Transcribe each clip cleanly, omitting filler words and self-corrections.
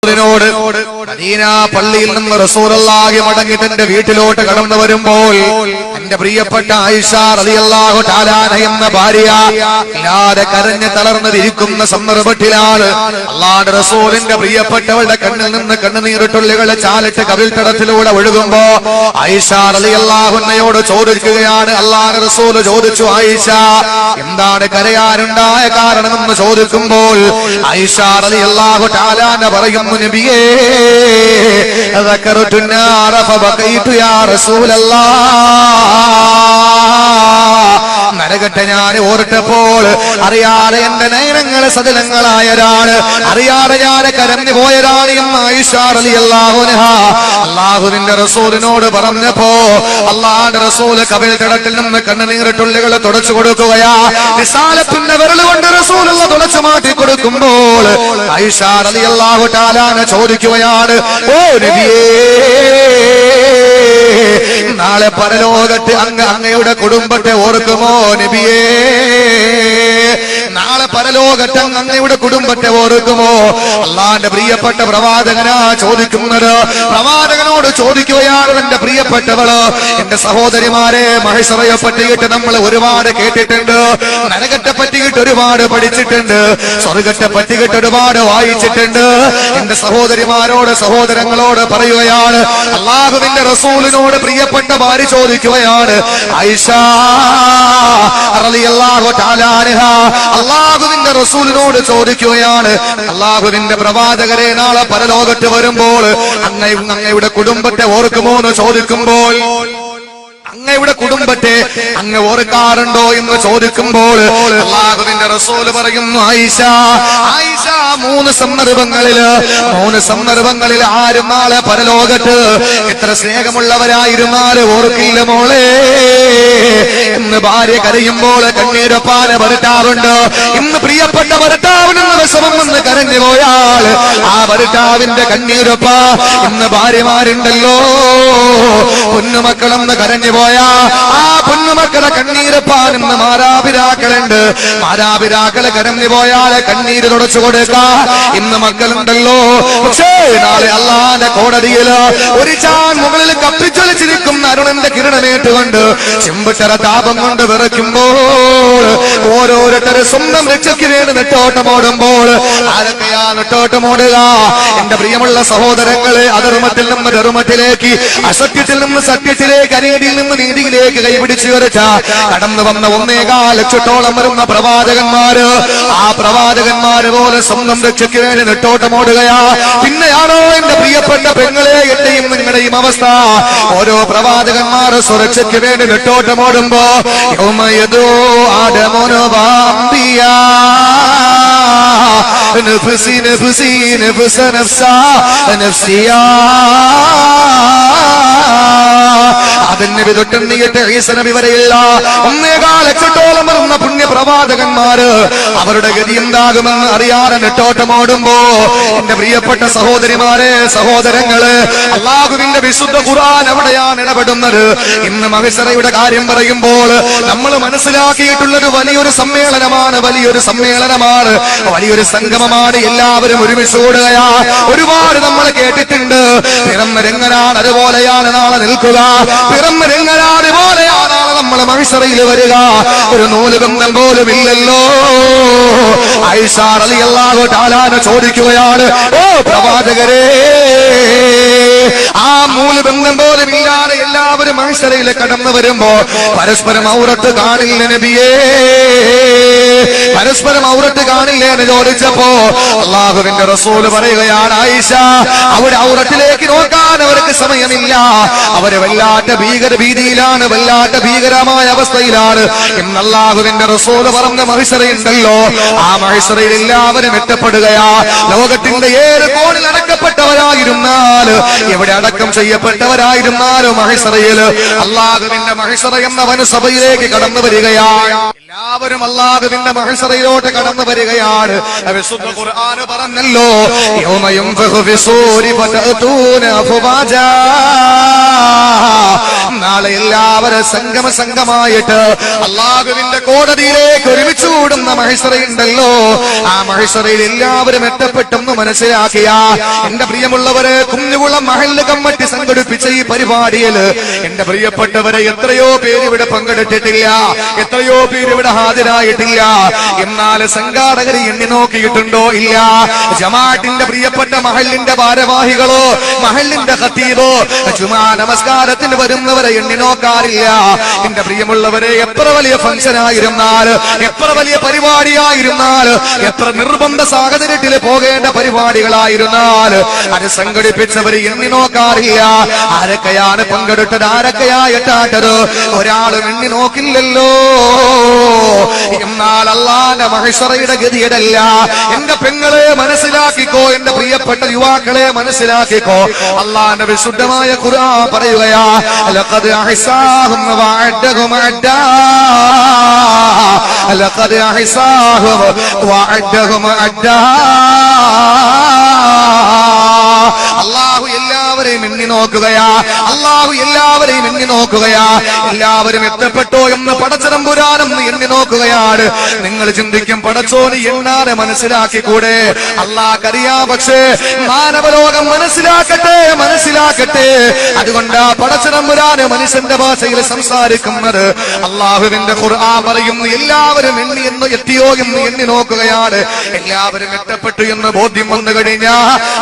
Medina പള്ളിയിൽ നിന്ന് റസൂലുള്ളാഹി മടങ്ങി തന്റെ വീട്ടിലോട്ട് കടന്നു വരുമ്പോൾ എന്റെ പ്രിയപ്പെട്ട ആയിഷ റളിയല്ലാഹു തആല എന്ന ഭാര്യ ഇല്ലാതെ കരഞ്ഞു തളർന്നിരിക്കുന്ന സന്ദർഭത്തിലാണ് അല്ലാഹുവിന്റെ റസൂലിന്റെ പ്രിയപ്പെട്ടവളുടെ കണ്ണിൽ നിന്ന് കണ്ണുനീർത്തുള്ളികളെ ചാലിട്ട് കവിൾത്തടത്തിലൂടെ ഒഴുകുമ്പോ ആയിഷ റളിയല്ലാഹു അൻഹയോട് ചോദിക്കുകയാണ്. അല്ലാഹുവിന്റെ റസൂൽ ചോദിച്ചു, ആയിഷ എന്താണ് കരയാനുണ്ടായ കാരണമെന്ന് ചോദിക്കുമ്പോൾ ആയിഷ റളിയല്ലാഹു തആല പറയുന്നു, നബിയേ ذكرت النار فبكيت يا رسول الله. നരകത്തെ ഞാൻ ഓർത്തപ്പോൾ അറിയാതെ എന്റെ നയനങ്ങളെ സകലങ്ങളായതാണ്, അറിയാതെ ഞാൻ കരഞ്ഞു പോയതാണ് എന്ന് ആയിഷ റളിയല്ലാഹു അൻഹ അല്ലാഹുവിന്റെ റസൂലിനോട് പറഞ്ഞപ്പോ അല്ലാഹുവിന്റെ റസൂൽ കവിൾത്തടത്തിൽ നിന്ന് കണ്ണുനീർത്തുള്ളികൾ തുടച്ചു കൊടുക്കുകയാ. നിസാലത്തിന്റെ വിരൽ കൊണ്ട് റസൂലുള്ള തുടച്ചു മാറ്റി കൊടുക്കുമ്പോൾ ആയിഷ റളിയല്ലാഹു തആല ചോദിക്കുകയാണ്, ഓ നബിയേ നാളെ പരലോകത്ത് അങ്ങയുടെ കുടുംബത്തെ ഓർക്കുമോ നബിയേ? നാളെ പരലോകത്ത് അങ്ങയുടെ കുടുംബത്തെ ഓർക്കുമോ? അല്ലാഹുവിന്റെ പ്രിയപ്പെട്ട പ്രവാചകനാ ചോദിക്കുന്നത്. പ്രവാചകനോട് ചോദിക്കുകയാണ്, എന്റെ പ്രിയപ്പെട്ടവള്, എന്റെ സഹോദരിമാരെ, മഹ്ശറയെ പറ്റിയിട്ട് നമ്മൾ ഒരുപാട് കേട്ടിട്ടുണ്ട്, നരകത്തെ പറ്റിയിട്ട് ഒരുപാട് പഠിച്ചിട്ടുണ്ട്, സ്വർഗത്തെ പറ്റിയിട്ട് ഒരുപാട് വായിച്ചിട്ടുണ്ട്. എന്റെ സഹോദരിമാരോട് സഹോദരങ്ങളോട് പറയുകയാണ്, അല്ലാഹുവിന്റെ റസൂലിനോട് പ്രിയപ്പെട്ട ഭാര്യ ചോദിക്കുകയാണ്, ആയിഷ റളിയല്ലാഹു തആല അൻഹ അല്ലാഹുവിന്റെ റസൂലിനോട് ചോദിക്കുകയാണ്, അല്ലാഹുവിന്റെ പ്രവാചകരെ നാളെ പരലോകത്ത് വരുമ്പോൾ അങ്ങയുടെ കുടുംബത്തെ ഓർക്കുമോ എന്ന് ചോദിക്കുമ്പോൾ, അങ്ങയുടെ കുടുംബത്തെ അങ്ങ് ഓർക്കാറുണ്ടോ എന്ന് ചോദിക്കുമ്പോൾ അല്ലാഹുവിന്റെ റസൂൽ പറയുന്നു, ആയിഷ മൂന്ന് സന്ദർഭങ്ങളിൽ ആരും നാളെ പരലോകത്ത് എത്ര സ്നേഹമുള്ളവരായിരുന്നാലും ഓർക്കില്ല മോളെ. ഇന്ന് ഭാര്യ കരയുമ്പോൾ കണ്ണീരൊപ്പാന ഭർത്താവുണ്ട്. ഇന്ന് പ്രിയപ്പെട്ട ഭർത്താവിനെന്ന് വിഷമം വന്ന് കരഞ്ഞു പോയാൽ ആ ഭർത്താവിന്റെ കണ്ണീരൊപ്പ ഇന്ന് ഭാര്യമാരുണ്ടല്ലോ, പൊന്നുമക്കളെന്ന് കരഞ്ഞു പോയാ ആ പൊന്നുമക്കളെ കണ്ണീരപ്പാൻ ഇന്ന് മാതാപിതാക്കളുണ്ട്. മാതാപിതാക്കളെ കരഞ്ഞു പോയാൽ കണ്ണീര് തുടച്ചു കൊടുക്ക ഇന്ന് മക്കളുണ്ടല്ലോ. പക്ഷേ നാളെ അല്ലാഹുവിന്റെ കോടതിയിൽ ഒരു ചാൻ മുകളിൽ കത്തിച്ചൊലിച്ചിരിക്കുന്ന അരുണന്റെ കിരണമേറ്റുകൊണ്ട് ചെമ്പട്ടറ താപം കൊണ്ട് വിറയ്ക്കുമ്പോൾ ഓരോരുത്തരും സ്വന്തം രക്ഷയ്ക്ക് വേണ്ടി നെട്ടോട്ടമോടുമ്പോൾ ആരൊക്കെയാ നെട്ടോട്ടമോടുക? എന്റെ പ്രിയമുള്ള സഹോദരങ്ങളെ, അധർമ്മത്തിൽ നിന്ന് ധർമ്മത്തിലേക്ക്, അസത്യത്തിൽ നിന്ന് സത്യത്തിലേക്ക്, അനീതിയിൽ നിന്ന് നീതിയിലേക്ക് കൈപിടിച്ചു വരച്ച കടന്നു വന്ന 1.25 ലക്ഷത്തോളം വരുന്ന പ്രവാചകന്മാര്, ആ പ്രവാചകന്മാര് പോലെ സ്വന്തം രക്ഷയ്ക്ക് വേണ്ടി നെട്ടോട്ടമോടുകയാ. പിന്നെയാണോ എന്റെ പ്രിയപ്പെട്ട പെങ്ങളെ എന്റെയും നിങ്ങളുടെയും അവസ്ഥ? ഓരോ പ്രവാചകന്മാർ സുരക്ഷയ്ക്ക് വേണ്ടി നെട്ടോട്ടമോടുമ്പോ അതിന് തൊട്ടെണ്ണിയിട്ട് ഈസനബി വരെയില്ല 1.25 ലക്ഷത്തോളം വരുന്ന പുണ്യ പ്രവാചകന്മാര് അവരുടെ ഗതി എന്താകുമെന്ന് അറിയാതെ നെട്ടോട്ടമോടുമ്പോ എന്റെ പ്രിയപ്പെട്ട സഹോദരിമാരെ, സഹോദരങ്ങള്, അല്ലാഹുവിന്റെ വിശുദ്ധ ഖുർആൻ എവിടെയാണ് ഇടപെടുന്നത്? ഇന്ന് മഹ്ശറയുടെ കാര്യം പറയുമ്പോൾ നമ്മൾ മനസ്സിലാക്കിയിട്ടുള്ളത് വലിയൊരു സമ്മേളനമാണ്, വലിയൊരു സംഗമമാണ്. എല്ലാവരും ഒരുമിച്ച് കൂടുകയാ. ഒരുപാട് നമ്മൾ കേട്ടിട്ടുണ്ട്, പിറന്നരെങ്ങനാണ് അതുപോലെയാണ് നാളെ നിൽക്കുക, പിറന്നരെങ്ങനാണ് അതുപോലെയാണ് നാളെ നമ്മൾ മഹ്ശറയിൽ വരിക. ഒരു നൂലുബന്ധം പോലും ഇല്ലല്ലോ. ആയിഷ റളിയല്ലാഹു തആല ചോദിക്കുകയാണ്, ഓ പ്രവാചകരെ, ആ മൂലബന്ധം പോലും ഇല്ലാതെ എല്ലാവരും മഹ്ശറയിൽ കടന്നു വരുമ്പോ പരസ്പരം ഔറത്ത് കാണില്ല നബിയേ, പരസ്പരം ഔറത്ത് കാണില്ലേ എന്ന് ചോദിച്ചപ്പോ അല്ലാഹുവിന്റെ റസൂൽ പറയുകയാണ്, ആയിഷ അവിടെ ഔറത്തിലേക്ക് നോക്കാൻ അവർക്ക് സമയമില്ല, അവര് വല്ലാത്ത ഭീകരഭീതിയിലാണ്, വല്ലാത്ത ഭീകരമായ അവസ്ഥയിലാണ് എന്ന് അല്ലാഹുവിന്റെ റസൂൽ പറഞ്ഞ മഹ്ശറയുണ്ടല്ലോ. ആ മഹ്ശറയിൽ എല്ലാവരും എത്തപ്പെടുകയാ. ലോകത്തിന്റെ ഏത് കോണിൽ അടക്കപ്പെട്ടവരായിരുന്നാലും, എവിടെ അടക്കം ചെയ്യപ്പെട്ടവരായിരുന്നാലും മഹ്ശറയിൽ അല്ലാഹുവിന്റെ മഹ്ശറ എന്ന വനസഭയിലേക്ക് കടന്നു വരികയാണ്. എല്ലാവരും അല്ലാഹുവിന്റെ മഹ്ശറയിലോട്ട് കടന്നു വരികയാണ്. വിശുദ്ധ ഖുർആൻ പറഞ്ഞല്ലോ, യൗമ യുൻഫഖു ഫിസ്സൂരി ഫതഅതൂന അഫ്വാജാ. നാളെ എല്ലാവരും സംഘമായിട്ട് അള്ളാഹുവിന്റെ കോടതിയിലേക്ക് ഒരുമിച്ച് കൂടുന്ന മഹ്ശറയുണ്ടല്ലോ, ആ മഹ്ശറയിൽ എല്ലാവരും എത്തപ്പെട്ടെന്ന് മനസ്സിലാക്കിയ എന്റെ പ്രിയമുള്ളവരെ, കുഞ്ഞുകുളം മഹല്ല് കമ്മിറ്റി സംഘടിപ്പിച്ച ഈ പരിപാടിയിൽ എന്റെ പ്രിയപ്പെട്ടവരെ എത്രയോ പേര് ഇവിടെ പങ്കെടുത്തിട്ടില്ല, എത്രയോ പേര് ഇവിടെ ഹാജരായിട്ടില്ല. എന്നാൽ സംഘാടകർ എണ്ണി നോക്കിയിട്ടുണ്ടോ? ഇല്ല. ജമാഅത്തിന്റെ പ്രിയപ്പെട്ട മഹല്ലിന്റെ ഭാരവാഹികളോ മഹല്ലിന്റെ ഖതീബോ ജുമാ നമസ്കാരത്തിന് വരുന്നവരെ എണ്ണി നോക്കാറില്ല. എന്റെ പ്രിയമുള്ളവരെ, എത്ര വലിയ ഫംഗ്ഷൻ ആയിരുന്നാൽ, എത്ര വലിയ പരിപാടിയായിരുന്നാൽ, എത്ര നിർബന്ധ സാഹചര്യത്തിൽ പോകേണ്ട പരിപാടികളായിരുന്നാൽ അത് സംഘടിപ്പിച്ചവര് എണ്ണി നോക്കാറില്ല. ആരൊക്കെയാണ് പങ്കെടുത്തത്, ആരൊക്കെയാ എത്താത്തത്, ഒരാളും എണ്ണി നോക്കില്ലല്ലോ. എന്നാൽ അല്ലാഹുവിന്റെ മഹ്ശറയുടെ ഗതിയല്ല. എന്റെ പെങ്ങളെ മനസ്സിലാക്കിക്കോ, എന്റെ പ്രിയപ്പെട്ട യുവാക്കളെ മനസ്സിലാക്കിക്കോ. അല്ലാഹുവിന്റെ വിശുദ്ധമായ ഖുർആൻ പറയുകയാ, ലഖദ് അഹ്സാഹും വഅദ്ദഹും അദ്ദാ, ലഖദ് അഹ്സാഹും വഅദ്ദഹും അദ്ദാ. അല്ലാഹു എല്ലാവരെയും എണ്ണി നോക്കുകയാ, അല്ലാഹു എല്ലാവരെയും എണ്ണി നോക്കുകയാ. എല്ലാവരും എത്തപ്പെട്ടോ എന്ന് പടച്ചതമ്പുരാനെന്ന് എണ്ണി നോക്കുകയാണ്. നിങ്ങൾ ചിന്തിക്കും, പടച്ചോന് എണ്ണാതെ മനസ്സിലാക്കിക്കൂടെ? അല്ലാഹ്ക്കറിയാം, പക്ഷേ മാനവലോകം മനസ്സിലാക്കട്ടെ. അതുകൊണ്ടാ പടച്ചതമ്പുരാന് മനുഷ്യന്റെ ഭാഷയിൽ സംസാരിക്കുന്നത്. അല്ലാഹുവിന്റെ ഖുർആൻ പറയുന്നു, എല്ലാവരും എണ്ണി എന്ന് എത്തിയോ എന്ന് എണ്ണി നോക്കുകയാണ്. എല്ലാവരും എത്തപ്പെട്ടു എന്ന് ബോധ്യം വന്നു കഴിഞ്ഞാ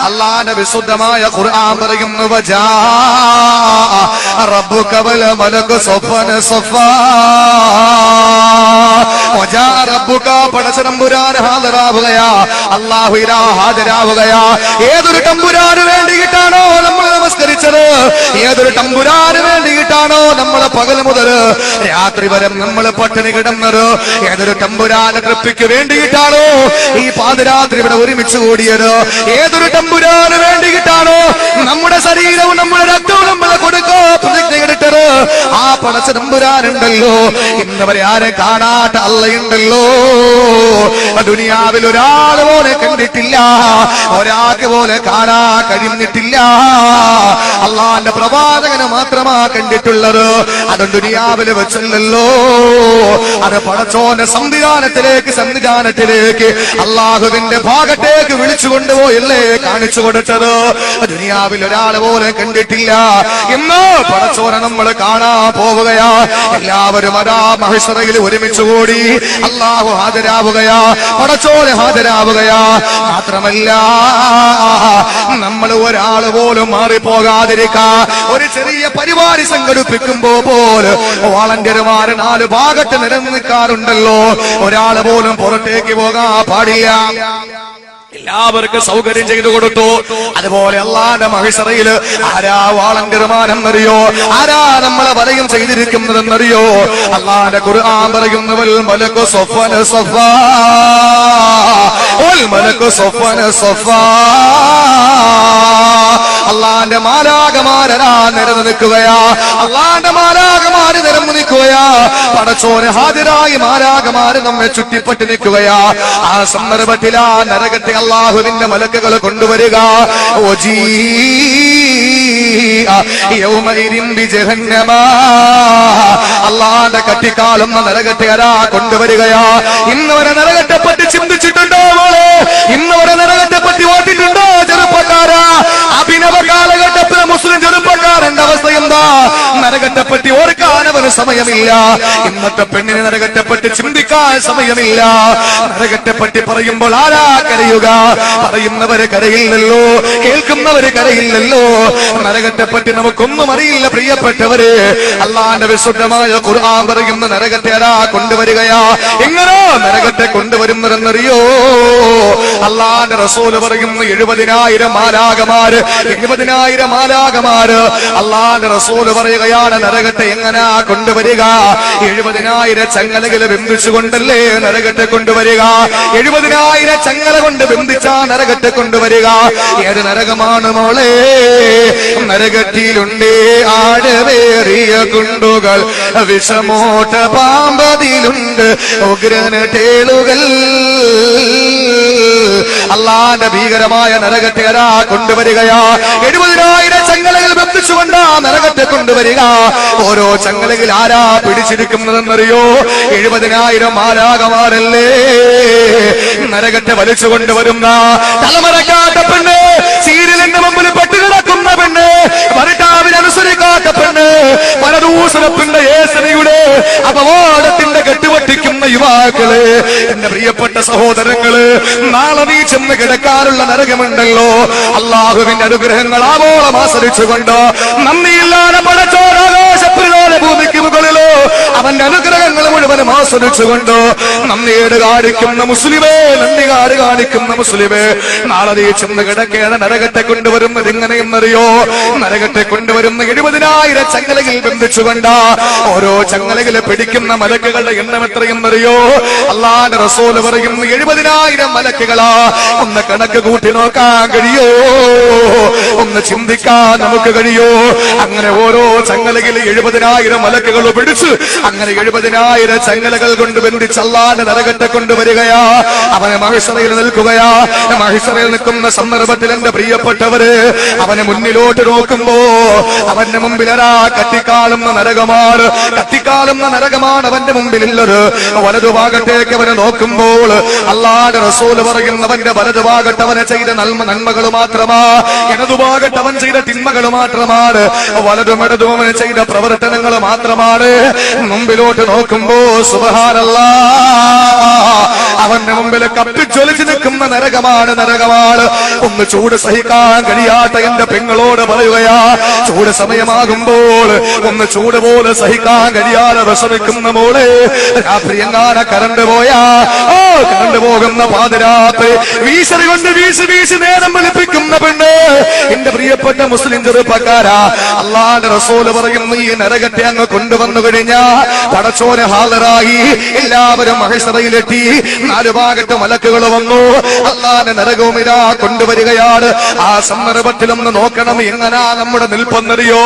അല്ലാഹുവിന്റെ വിശുദ്ധമായ ഖുർആൻ പറയുന്നു, വജാ റബ്ബുക വൽ മലകു സഫൻ സഫാ, വജാ റബ്ബുക, പടച്ചതമ്പുരാൻ ഹാജരാവുകയാ, അല്ലാഹു ഇലാ ഹാജരാവുകയാ. ഏതൊരു തമ്പുരാന് വേണ്ടിയിട്ടാണോ നമ്മൾ നമസ്കരിച്ചത്, ഏതൊരു തമ്പുരാന് വേണ്ടിയിട്ടാണോ നമ്മൾ പകൽ മുതൽ രാത്രി വരെ നമ്മൾ പട്ടിണി കിടന്നത്, ഏതൊരു തമ്പുരാന്റെ തൃപ്തിക്ക് വേണ്ടിയിട്ടാണോ ഈ പാതിരാത്രി ഇവിടെ ഒരുമിച്ച് കൂടിയത്, ഏതൊരു തമ്പുരാന് വേണ്ടിയിട്ടാണോ നമ്മുടെ ശരീരവും നമ്മുടെ രക്തവും നമ്മൾ കൊടുക്കോ പ്രതിജ്ഞ എടുത്തത്, ആ പടച്ചതമ്പുരാനുണ്ടല്ലോ. ഇന്നവരെ ആരെ കാണാത്ത അള്ളയുണ്ടല്ലോ. ദുനിയാവിൽ ഒരാൾ പോലെ കണ്ടിട്ടില്ല, ഒരാൾക്ക് പോലെ കാണാൻ കഴിഞ്ഞിട്ടില്ല. അള്ളാന്റെ പ്രവാചകന് മാത്രമാ കണ്ടിട്ടുള്ളത്. അത് ദുനിയാവിൽ വെച്ചല്ലോ, അത് പടച്ചോന്റെ സംവിധാനത്തിലേക്ക് അള്ളാഹുവിന്റെ ഭാഗത്തേക്ക് വിളിച്ചു കൊണ്ടുപോയല്ലേ കാണിച്ചു കൊടുത്തത്. ദുനിയാവിൽ ഒരാൾ പോലെ കണ്ടിട്ടില്ല. ഇന്ന് പടച്ചോനെ നമ്മൾ കാണാൻ പോവുകയാ. എല്ലാവരും അതാ മഹ്ശറയിൽ ഒരുമിച്ച് കൂടി അള്ളാഹു ഹാജരാവുകയാ, പടച്ചോനെ ഹാജരാവുകയാ. മാത്രമല്ല, നമ്മൾ ഒരാൾ പോലും മാറിപ്പോകാതിരിക്കാൻ ഒരു ചെറിയ പരിപാടി സംഘടിപ്പിക്കുമ്പോ പോലും വാളണ്ടിയർമാര് 4 ഭാഗത്ത് നിലനിൽക്കാറുണ്ടല്ലോ. ഒരാൾ പോലും പുറത്തേക്ക് പോകാൻ പാടില്ല. എല്ലാവർക്കും സൗകര്യം ചെയ്തു കൊടുത്തു. അതുപോലെ അല്ലാഹുവിന്റെ മഹ്ശറയിൽ ആരാ വാളണ്ടിയർമാരെന്നറിയോ, ആരാ നമ്മളെ വലയം ചെയ്തിരിക്കുന്നതെന്നറിയോ? അല്ലാഹുവിന്റെ ഖുർആൻ പറയുന്നു, വൽ മലകു സഫൻ സഫാ, വൽ മലകു സഫൻ സഫാ. അല്ലാഹുവിന്റെ മാലാഖമാരാ നിരന്നു നിൽക്കുകയാ, അല്ലാഹുവിന്റെ മാലാഖമാര് നിരന്നു നിൽക്കുകയാ. പടച്ചോന് ഹാജരായി മാലാഖമാര് നമ്മെ ചുറ്റിപ്പറ്റി നിൽക്കുകയാ. ആ സന്ദർഭത്തിൽ ആ നരകത്തെ അല്ലാഹുവിന്റെ മലക്കുകൾ കൊണ്ടുവരിക. അല്ലാഹുവിന്റെ കട്ടിക്കാളുന്ന നരകത്തെ ആരാ കൊണ്ടുവരികയാ. ഇന്നുവരെ നരകത്തെ പറ്റി ചിന്തിച്ചിട്ടുണ്ടോ മോളെ? ഇന്നുവരെ നരകത്തെ പറ്റി ഓട്ടിട്ടുണ്ടോ ചെറുപ്പക്കാരാ? അഭിനവ കാലഘട്ടത്തിൽ മുസ്ലിം ചെറുപ്പക്കാരന്റെ അവസ്ഥ എന്താ? നരകത്തെ പറ്റി ഓർക്കാൻ അവന് സമയമില്ല. ഇന്നത്തെ പെണ്ണിന് നരകത്തെ പറ്റി ചിന്തിക്കാൻ സമയമില്ല. നരകത്തെ പറ്റി പറയുമ്പോൾ ആരാ കരയുക? പറയുന്നവര് കരയില്ലല്ലോ, കേൾക്കുന്നവര് കരയില്ലല്ലോ. നരകത്തെ പറ്റി നമുക്കൊന്നും അറിയില്ല പ്രിയപ്പെട്ടവര്. അല്ലാഹുവിന്റെ വിശുദ്ധമായ ഖുർആൻ പറയുന്ന നരകത്തെ ആരാ കൊണ്ടുവരികയാ? എങ്ങനോ നരകത്തെ കൊണ്ടുവരുന്നതെന്നറിയോ? അല്ലാഹുവിന്റെ റസൂല് പറയുന്നു, 70,000 മാലാഖമാര്, 70,000 മാലാഖമാര്. അല്ലാഹുവിന്റെ റസൂല് പറയുകയാണ്, നരകത്തെ എങ്ങനാ കൊണ്ടുവരിക? 70,000 ചങ്ങലകൾ ബന്ധിച്ചുകൊണ്ടല്ലേ നരകത്തെ കൊണ്ടുവരിക. 70,000 ചങ്ങല കൊണ്ട് ബന്ധിച്ച നരകത്തെ കൊണ്ടുവരിക. ഏത് നരകമാണ് മോളെ? നരകത്തിലുണ്ടേ ആഴവേറിയ കുണ്ടുകൾ, വിഷമോട്ട പാമ്പതിലുണ്ട് ഉഗ്രന തേളുകൾ. അല്ലാഹുവിന്റെ ഭീകരമായ നരകത്തെ ആരാ കൊണ്ടുവരികയാ? 70,000 ചങ്ങലകൾ ബന്ധിച്ചുകൊണ്ടാ നരകത്തെ കൊണ്ടുവരിക. ഓരോ ചങ്ങലയിൽ ആരാ പിടിച്ചിരിക്കുന്നതെന്നറിയോ? 70,000 മാലാഖമാരല്ലേ നരകത്തെ വലിച്ചു കൊണ്ടുവരുന്ന തലമറക്കാത്ത പെണ്ണ്, സീരിയലിന്റെ മുമ്പിൽ പെട്ടുകിടക്കുന്ന പെണ്ണ്, ഭർത്താവിനനുസരിക്കാത്ത പെണ്ണ്, പരദൂഷണത്തിന്റെ ഏസനയുടെ അപവാദത്തിന്റെ കെട്ടുപൊട്ടിക്കുന്ന യുവാക്കള്, എന്റെ പ്രിയപ്പെട്ട സഹോദരങ്ങള്, നാളെ നീ ചെന്ന് കിടക്കാനുള്ള നരകമുണ്ടല്ലോ. അള്ളാഹുവിന്റെ അനുഗ്രഹങ്ങൾ ആവോളം ആസ്വദിച്ചുകൊണ്ട് നന്ദിയില്ലാതെ പടച്ചോരാകാശപ്രലോല ഭൂമിക്ക് മുകളിലോ അവന്റെ അനുഗ്രഹങ്ങൾ മുഴുവനും ആസ്വദിച്ചുകൊണ്ട് നന്ദിയേട് കാണിക്കുന്ന മുസ്ലിമേ, നന്ദികാട് കാണിക്കുന്ന മുസ്ലിമേ, നാളെ നീ ചെന്ന് കിടക്കേണ്ട നരകത്തെ കൊണ്ടുവരുന്നത് എങ്ങനെയെന്നറിയോ? നരകത്തെ കൊണ്ടുവരുന്ന 70,000 ചങ്ങലയിൽ ബന്ധിച്ചുകൊണ്ട് ഓരോ ചങ്ങലയിൽ പിടിക്കുന്ന മലക്കുകളുടെ എണ്ണം എത്രയെന്നറിയോ? അല്ലാഹുവിന്റെ റസൂൽ പറയുന്നു 70,000 മലക്കുകളാ. ഒന്ന് കണക്ക് കൂട്ടി നോക്കാൻ കഴിയോ? ഒന്ന് ചിന്തിക്കാൻ നമുക്ക് കഴിയോ? അങ്ങനെ ഓരോ ചങ്ങലയിൽ 70,000 മലക്കുകൾ പിടിച്ച് അങ്ങനെ 70,000 ചങ്ങലകൾ കൊണ്ട് ബന്ധിച്ച് അല്ലാഹുവിന്റെ നരകത്തെ കൊണ്ടുവരികയാ. അവനെ മഹ്ശറയിൽ നിൽക്കുകയാ. മഹ്ശറയിൽ നിൽക്കുന്ന സന്ദർഭത്തിൽ എന്റെ പ്രിയപ്പെട്ടവര് അവനെ മുന്നിലോട്ട് നോക്കുമ്പോ അവന്റെ മുമ്പിലരാ കത്തിക്കാളുന്ന നരകമാണ്. കത്തിക്കാളുന്ന നരകമാണ് അവന്റെ മുമ്പിലുള്ളത്. വലതുഭാഗത്തേക്ക് അവനെ നോക്കുമ്പോൾ അല്ലാഹുവിന്റെ റസൂൽ പറയുന്നവന്റെ വലതുഭാഗത്ത് അവനെ ചെയ്ത നന്മകൾ മാത്രമാ, ഇടതുഭാഗത്ത് അവൻ ചെയ്ത തിന്മകൾ മാത്രമാണ്, വലതും ഇടതും അവന് ചെയ്ത പ്രവർത്തനങ്ങൾ മാത്രമാണ്. മുമ്പിലോട്ട് നോക്കുമ്പോ സുബ്ഹാനല്ലാഹ് അവന്റെ മുമ്പിൽ കപ്പിജ്വലിച്ച് നിൽക്കുന്ന നരകമാണ്, നരകമാണ്. ഒന്ന് ചൂട് സഹിക്കാൻ കഴിയാത്ത എന്റെ പെങ്ങളോട് പറയുകയാ, ചൂട് സമയമാകുമ്പോൾ ഒന്ന് ചൂട് പോലെ സഹിക്കാൻ കഴിയാതെ വിഷമിക്കുന്ന മോളെ, രാത്രി എങ്ങാനെ കറണ്ട് പോയാ കറണ്ട് പോകുന്ന പാതിരാത്രി വീശറി കൊണ്ട് വീശി വീശി നേരം വെളുപ്പിക്കുന്ന പെണ്ണ്, എന്റെ പ്രിയപ്പെട്ട മുസ്ലിം ചെറുപ്പക്കാരാ, അല്ലാഹുവിന്റെ റസൂൽ പറയുന്നു ഈ നരകത്തെ അങ്ങ് കൊണ്ടുവന്നു കഴിഞ്ഞാ പടച്ചോനെ ഹാജരായി എല്ലാവരും മഹ്ശറയിലെത്തി. 4 ഭാഗത്ത് മലക്കുകൾ വന്നു. അല്ലാഹുവിന്റെ നരകവും ഇതാ കൊണ്ടുവരികയാണ്. ആ സന്ദർഭത്തിലൊന്ന് നോക്കണം എങ്ങനാ നമ്മുടെ നിൽപ്പെന്നറിയോ?